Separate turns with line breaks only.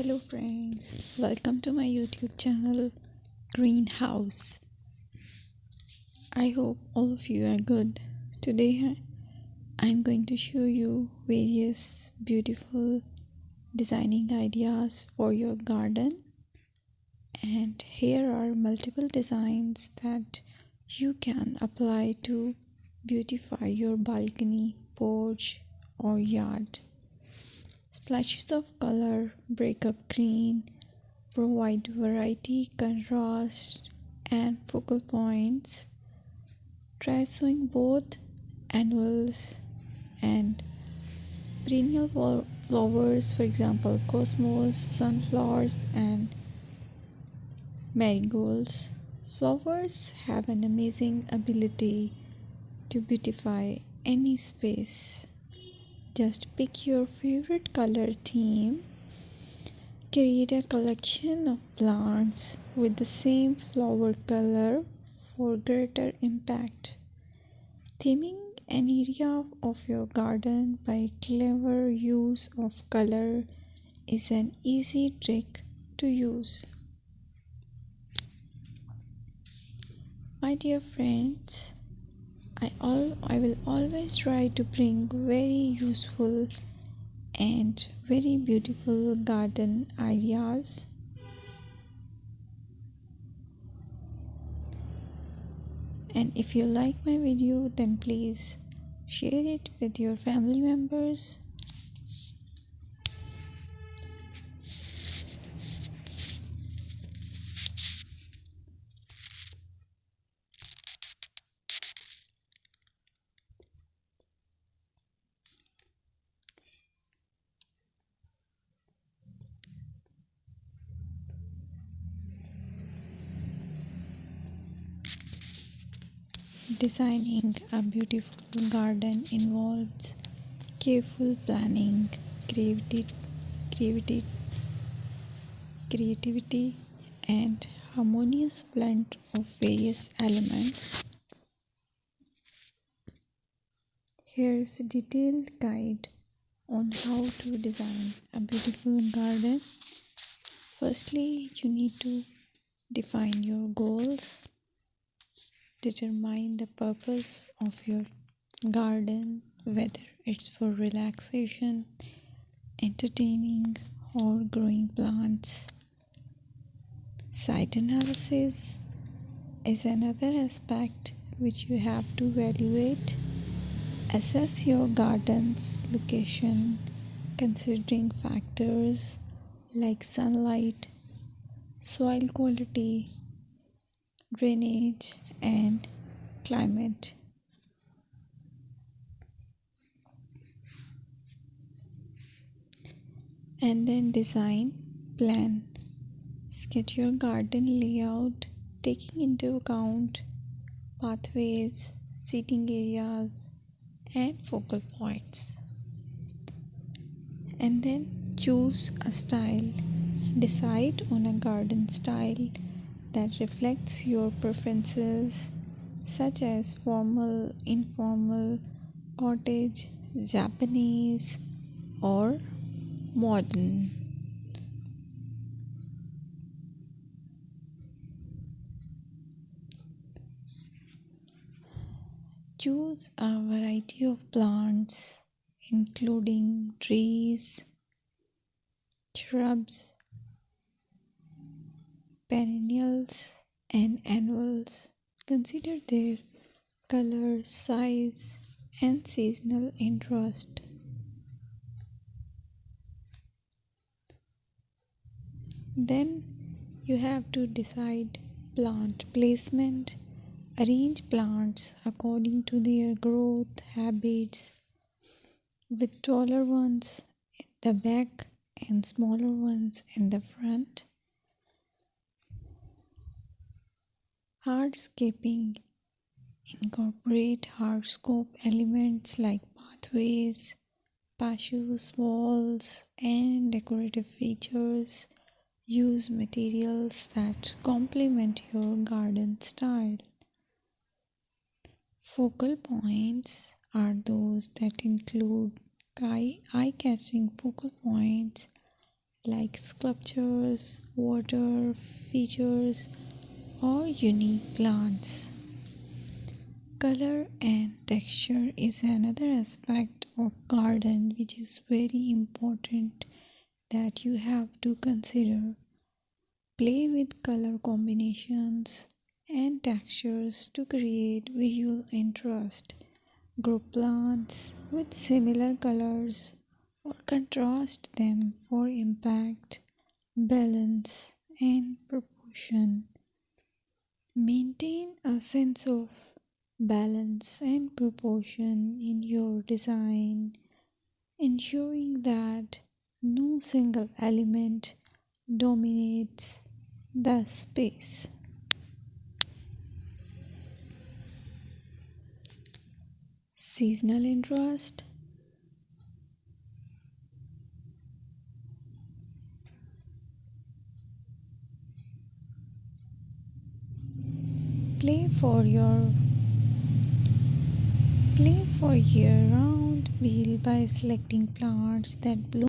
Hello friends, welcome to my YouTube channel Greenhouse. I hope all of you are good. Today I'm going to show you various beautiful designing ideas for your garden, and here are multiple designs that you can apply to beautify your balcony, porch or yard. Splashes of color break up green, provide variety, contrast, and focal points. Try sowing both annuals and perennial flowers, for example, cosmos, sunflowers, and marigolds. Flowers have an amazing ability to beautify any space. Just pick your favorite color theme. Create a collection of plants with the same flower color for greater impact. Theming an area of your garden by clever use of color is an easy trick to use. My dear friends, I will always try to bring very useful and very beautiful garden ideas. And if you like my video, then please share it with your family members. Designing a beautiful garden involves careful planning, creativity, creativity, and harmonious blend of various elements. Here's a detailed guide on how to design a beautiful garden. Firstly, you need to define your goals. Determine the purpose of your garden, whether it's for relaxation, entertaining, or growing plants. Site analysis is another aspect which you have to evaluate. Assess your garden's location, considering factors like sunlight, soil quality, drainage, and climate. And then design plan. Sketch your garden layout, taking into account pathways, seating areas, and focal points. And then choose a style. Decide on a garden style that reflects your preferences, such as formal, informal, cottage, Japanese, or modern. Choose a variety of plants, including trees, shrubs, perennials, and annuals. Consider their color, size, and seasonal interest. Then you have to decide plant placement. Arrange plants according to their growth habits, with taller ones in the back and smaller ones in the front. Hardscaping. Incorporate hardscape elements like pathways, patios, walls, and decorative features. Use materials that complement your garden style. Focal points are those that include eye-catching focal points like sculptures, water features, or unique plants. Color and texture is another aspect of garden which is very important that you have to consider. Play with color combinations and textures to create visual interest. Group plants with similar colors or contrast them for impact, balance, and proportion. Maintain a sense of balance and proportion in your design, ensuring that no single element dominates the space. Seasonal interest. Play for your Play for year-round wheel by selecting plants that bloom